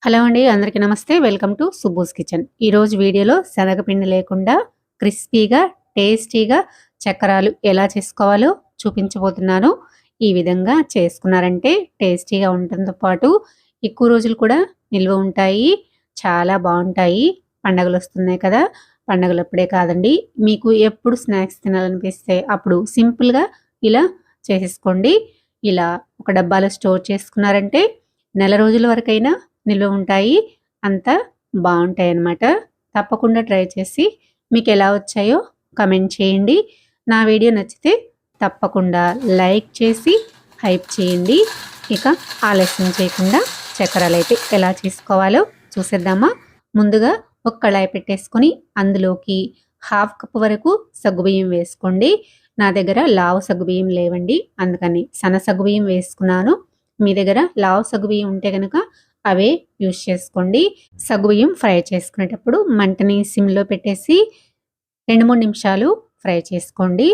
Hello అండి. అందరికీ నమస్తే. Welcome to Subbu's kitchen. ఈరోజు వీడియోలో శనగపిండి లేకుండా క్రిస్పీగా, టేస్టీగా చక్కరాలు ఎలా చేసుకోవాలో చూపించబోతున్నాను. ఈ విధంగా చేసుకున్నారంటే టేస్టీగా ఉండటంతో పాటు ఎక్కువ రోజులు కూడా నిల్వ ఉంటాయి. చాలా బావుంటాయి. పండగలొస్తున్నాయి కదా! పండగలప్పుడే కాదండి, మీకు ఎప్పుడు స్నాక్స్ తినాలనిపిస్తే అప్పుడు సింపుల్‌గా ఇలా చేసేసుకోండి. ఇలా ఒక డబ్బాలో స్టోర్ చేసుకున్నారంటే నెల రోజుల వరకైనా నిల్వ ఉంటాయి. అంతా బావుంటాయన్నమాట. తప్పకుండా ట్రై చేసి మీకెలా వచ్చాయో కామెంట్ చేయండి. నా వీడియో నచ్చితే తప్పకుండా లైక్ చేసి హైప్ చేయండి. ఇక ఆలస్యం చేయకుండా చక్కరాలైతే ఎలా చేసుకోవాలో చూసేద్దామా? ముందుగా ఒక కళాయి పెట్టేసుకొని అందులోకి హాఫ్ కప్ వరకు సగ్గుబియ్యం వేసుకోండి. నా దగ్గర లావు సగ్గుబియ్యం లేవండి. అందుకని సన్న సగ్గుబియ్యం వేసుకున్నాను. మీ దగ్గర లావు సగ్గుబియ్యం ఉంటే గనక అవే యూజ్ చేసుకోండి. సగ్గుబియ్యం ఫ్రై చేసుకునేటప్పుడు మంటని సిమ్‌లో పెట్టేసి 2, 3 నిమిషాలు ఫ్రై చేసుకోండి.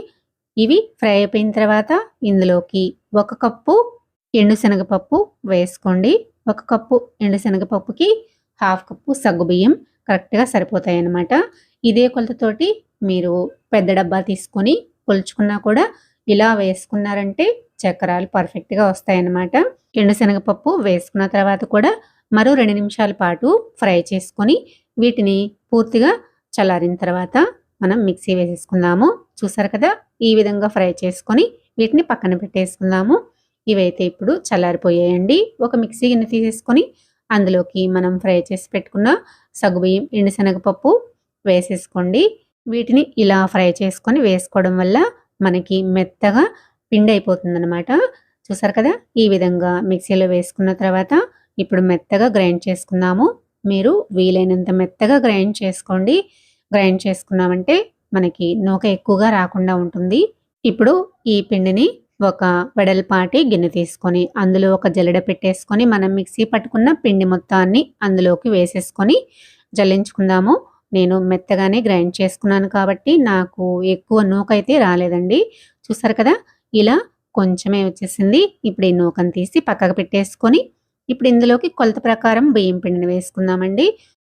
ఇవి ఫ్రై అయిపోయిన తర్వాత ఇందులోకి 1 కప్పు ఎండుశనగపప్పు వేసుకోండి. 1 కప్పు ఎండుశనగపప్పుకి హాఫ్ కప్పు సగ్గుబియ్యం కరెక్ట్‌గా సరిపోతాయన్నమాట. ఇదే కొలతతోటి మీరు పెద్ద డబ్బా తీసుకొని కొలుచుకున్నా కూడా ఇలా వేసుకున్నారంటే చక్కరాలు పర్ఫెక్ట్‌గా వస్తాయన్నమాట. ఎండుశనగపప్పు వేసుకున్న తర్వాత కూడా మరో 2 నిమిషాల పాటు ఫ్రై చేసుకొని వీటిని పూర్తిగా చల్లారిన తర్వాత మనం మిక్సీ వేసేసుకుందాము. చూసారు కదా! ఈ విధంగా ఫ్రై చేసుకొని వీటిని పక్కన పెట్టేసుకుందాము. ఇవైతే ఇప్పుడు చల్లారిపోయాయండి. ఒక మిక్సీ గిన్నె తీసేసుకొని అందులోకి మనం ఫ్రై చేసి పెట్టుకున్న సగ్గుబియ్యం, ఎండుశనగపప్పు వేసేసుకోండి. వీటిని ఇలా ఫ్రై చేసుకొని వేసుకోవడం వల్ల మనకి మెత్తగా పిండి అయిపోతుందనమాట. చూసారు కదా! ఈ విధంగా మిక్సీలో వేసుకున్న తర్వాత ఇప్పుడు మెత్తగా గ్రైండ్ చేసుకుందాము. మీరు వీలైనంత మెత్తగా గ్రైండ్ చేసుకోండి. గ్రైండ్ చేసుకున్నామంటే మనకి నూక ఎక్కువగా రాకుండా ఉంటుంది. ఇప్పుడు ఈ పిండిని ఒక వెడల్పాటి గిన్నె తీసుకొని అందులో ఒక జల్లెడ పెట్టేసుకొని మనం మిక్సీ పట్టుకున్న పిండి మొత్తాన్ని అందులోకి వేసేసుకొని జల్లించుకుందాము. నేను మెత్తగానే గ్రైండ్ చేసుకున్నాను కాబట్టి నాకు ఎక్కువ నూకైతే రాలేదండి. చూసారు కదా! ఇలా కొంచెమే వచ్చేసింది. ఇప్పుడు ఈ నూకను తీసి పక్కకు పెట్టేసుకొని ఇప్పుడు ఇందులోకి కొలత ప్రకారం బియ్యం పిండిని వేసుకుందామండి.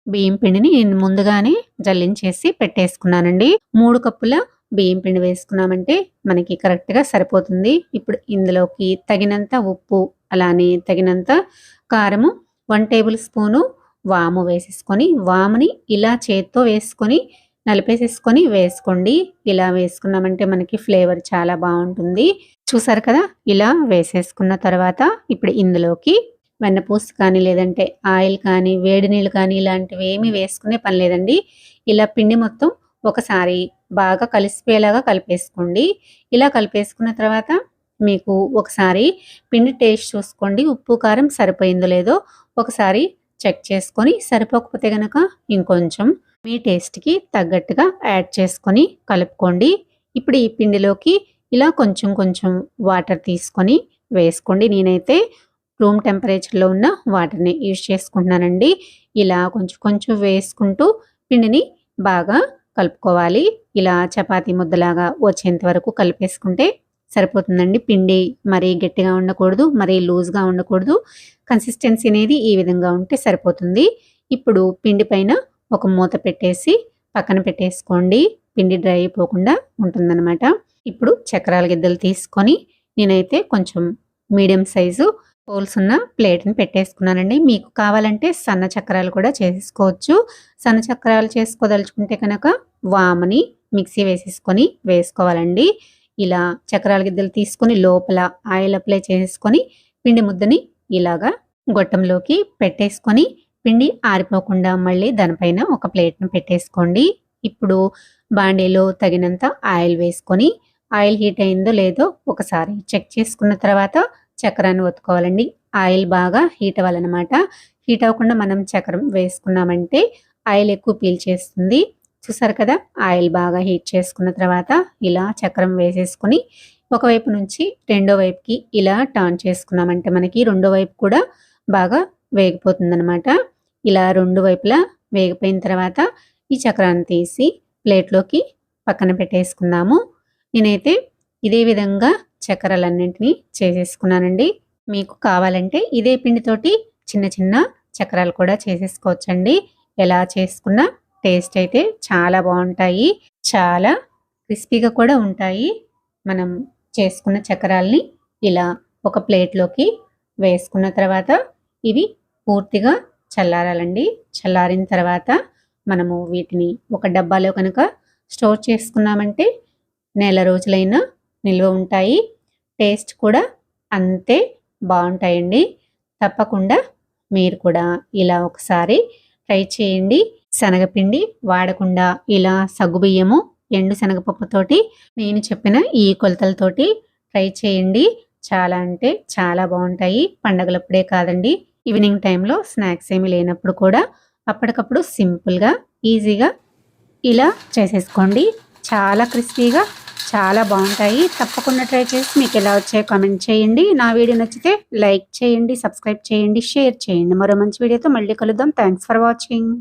బియ్యం పిండిని నేను ముందుగానే జల్లించేసి పెట్టేసుకున్నానండి. 3 కప్పుల బియ్యం పిండి వేసుకున్నామంటే మనకి కరెక్ట్‌గా సరిపోతుంది. ఇప్పుడు ఇందులోకి తగినంత ఉప్పు, అలానే తగినంత కారము, 1 టేబుల్ స్పూను వాము వేసేసుకొని, వాముని ఇలా చేత్తో వేసుకొని నలిపేసేసుకొని వేసుకోండి. ఇలా వేసుకున్నామంటే మనకి ఫ్లేవర్ చాలా బావుంటుంది. చూసారు కదా! ఇలా వేసేసుకున్న తర్వాత ఇప్పుడు ఇందులోకి వెన్నపూస కానీ, లేదంటే ఆయిల్ కానీ, వేడి నీళ్ళు కానీ ఇలాంటివి ఏమీ వేసుకునే పని లేదండి. ఇలా పిండి మొత్తం ఒకసారి బాగా కలిసిపోయేలాగా కలిపేసుకోండి. ఇలా కలిపేసుకున్న తర్వాత మీకు ఒకసారి పిండి టేస్ట్ చూసుకోండి. ఉప్పు, కారం సరిపోయిందో లేదో ఒకసారి చెక్ చేసుకొని సరిపోకపోతే గనక ఇంకొంచెం మీ టేస్ట్‌కి తగ్గట్టుగా యాడ్ చేసుకొని కలుపుకోండి. ఇప్పుడు ఈ పిండిలోకి ఇలా కొంచెం కొంచెం వాటర్ తీసుకొని వేసుకోండి. నేనైతే రూమ్ టెంపరేచర్‌లో ఉన్న వాటర్‌ని యూజ్ చేసుకుంటున్నానండి. ఇలా కొంచెం కొంచెం వేసుకుంటూ పిండిని బాగా కలుపుకోవాలి. ఇలా చపాతీ ముద్దలాగా వచ్చేంత వరకు కలిపేసుకుంటే సరిపోతుందండి. పిండి మరీ గట్టిగా ఉండకూడదు, మరీ లూజ్‌గా ఉండకూడదు. కన్సిస్టెన్సీ అనేది ఈ విధంగా ఉంటే సరిపోతుంది. ఇప్పుడు పిండి పైన ఒక మూత పెట్టేసి పక్కన పెట్టేసుకోండి. పిండి డ్రై అయిపోకుండా ఉంటుందన్నమాట. ఇప్పుడు చక్రాల గిద్దలు తీసుకొని నేనైతే కొంచెం మీడియం సైజు హోల్స్ ఉన్న ప్లేట్‌ని పెట్టేసుకున్నానండి. మీకు కావాలంటే సన్న చక్రాలు కూడా చేసుకోవచ్చు. సన్న చక్రాలు చేసుకోదలుచుకుంటే కనుక వాముని మిక్సీ వేసేసుకొని వేసుకోవాలండి. ఇలా చక్రాల గిద్దలు తీసుకొని లోపల ఆయిల్ అప్లై చేసేసుకొని పిండి ముద్దని ఇలాగా గొట్టంలోకి పెట్టేసుకొని పిండి ఆరిపోకుండా మళ్ళీ దానిపైన ఒక ప్లేట్‌ని పెట్టేసుకోండి. ఇప్పుడు బాండీలో తగినంత ఆయిల్ వేసుకొని ఆయిల్ హీట్ అయిందో లేదో ఒకసారి చెక్ చేసుకున్న తర్వాత చక్రాన్ని ఒత్తుకోవాలండి. ఆయిల్ బాగా హీట్ అవ్వాలనమాట. హీట్ అవ్వకుండా మనం చక్రం వేసుకున్నామంటే ఆయిల్ ఎక్కువ పీల్చేస్తుంది. చూసారు కదా! ఆయిల్ బాగా హీట్ చేసుకున్న తర్వాత ఇలా చక్రం వేసేసుకొని ఒకవైపు నుంచి రెండో వైపుకి ఇలా టర్న్ చేసుకున్నామంటే మనకి రెండో వైపు కూడా బాగా వేగిపోతుందనమాట. ఇలా 2 వైపులా వేగిపోయిన తర్వాత ఈ చక్రాన్ని తీసి ప్లేట్‌లోకి పక్కన పెట్టేసుకుందాము. నేనైతే ఇదే విధంగా చక్రాలన్నింటినీ చేసేసుకున్నానండి. మీకు కావాలంటే ఇదే పిండితోటి చిన్న చిన్న చక్రాలు కూడా చేసేసుకోవచ్చండి. ఎలా చేసుకున్నా టేస్ట్ అయితే చాలా బాగుంటాయి. చాలా క్రిస్పీగా కూడా ఉంటాయి. మనం చేసుకున్న చక్రాల్ని ఇలా ఒక ప్లేట్లోకి వేసుకున్న తర్వాత ఇవి పూర్తిగా చల్లారాలండి. చల్లారిన తర్వాత మనము వీటిని ఒక డబ్బాలో కనుక స్టోర్ చేసుకున్నామంటే నెల రోజులైనా నిల్వ ఉంటాయి. టేస్ట్ కూడా అంతే బాగుంటాయండి. తప్పకుండా మీరు కూడా ఇలా ఒకసారి ట్రై చేయండి. శనగపిండి వాడకుండా ఇలా సగ్గుబియ్యము, ఎండు శనగపప్పుతోటి నేను చెప్పిన ఈ కొలతలతోటి ట్రై చేయండి. చాలా అంటే చాలా బాగుంటాయి. పండగలప్పుడే కాదండి, ఈవినింగ్ టైంలో స్నాక్స్ ఏమి లేనప్పుడు కూడా అప్పటికప్పుడు సింపుల్గా ఈజీగా ఇలా చేసేసుకోండి. చాలా క్రిస్పీగా చాలా బాగుంటాయి. తప్పకుండా ట్రై చేసి మీకు ఎలా వచ్చాయో కామెంట్ చేయండి. నా వీడియో నచ్చితే లైక్ చేయండి, సబ్స్క్రైబ్ చేయండి, షేర్ చేయండి. మరో మంచి వీడియోతో మళ్ళీ కలుద్దాం. Thanks for watching.